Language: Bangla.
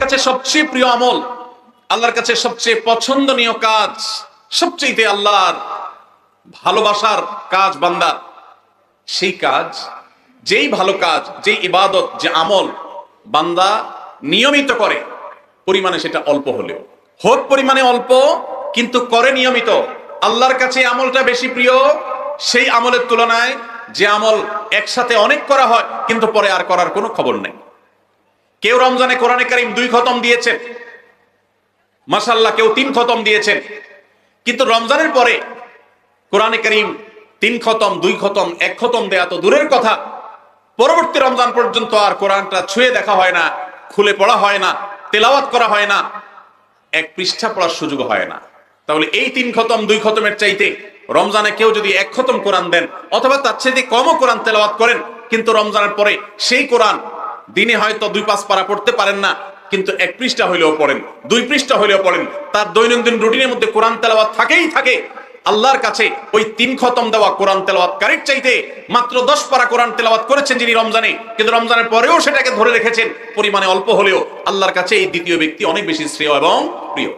কাছে সবচেয়ে প্রিয় আমল, আল্লাহর কাছে সবচেয়ে পছন্দনীয় কাজ, সবচেয়ে আল্লাহর ভালোবাসার কাজ বান্দার, সেই কাজ, যেই ভালো কাজ, যেই ইবাদত, যে আমল বান্দা নিয়মিত করে, পরিমাণে সেটা অল্প হলেও হোক, পরিমাণে অল্প কিন্তু করে নিয়মিত, আল্লাহর কাছে আমলটা বেশি প্রিয় সেই আমলের তুলনায় যে আমল একসাথে অনেক করা হয় কিন্তু পরে আর করার কোনো খবর নেই। কেউ রমজানে কোরআনে কারীম 2 খতম দিয়েছেন, মাশাআল্লাহ, কেউ 3 খতম দিয়েছেন, কিন্তু রমজানের পরে কোরআনে কারীম 3 খতম, 2 খতম, 1 খতম দেয়া তো দূরের কথা, পরবর্তী রমজান পর্যন্ত আর কোরআনটা ছুঁয়ে দেখা হয় না, খুলে পড়া হয় না, তেলাওয়াত করা হয় না, 1 পৃষ্ঠা পড়ার সুযোগ হয় না। তাহলে এই 3 খতম 2 খতমের চাইতে রমজানে কেউ যদি 1 খতম কোরআন দেন অথবা তার চাইতে কমও কোরআন তেলাওয়াত করেন, কিন্তু রমজানের পরে সেই কোরআন দিনে হয়তো 2-5 পারা পড়তে পারেন না, কিন্তু 1 পৃষ্ঠা হইলেও পড়েন, 2 পৃষ্ঠা হইলেও পড়েন, তার দৈনন্দিন রুটিনের মধ্যে কোরআন তেলাওয়াত থাকেই থাকে। আল্লাহর কাছে ওই 3 খতম দেওয়া কোরআন তেলাওয়াতকারীর চাইতে মাত্র 10 পারা কোরআন তেলাওয়াত করেছেন যিনি রমজানে, কিন্তু রমজানের পরেও সেটাকে ধরে রেখেছেন পরিমাণে অল্প হলেও, আল্লাহর কাছে এই দ্বিতীয় ব্যক্তি অনেক বেশি শ্রেয় এবং প্রিয়।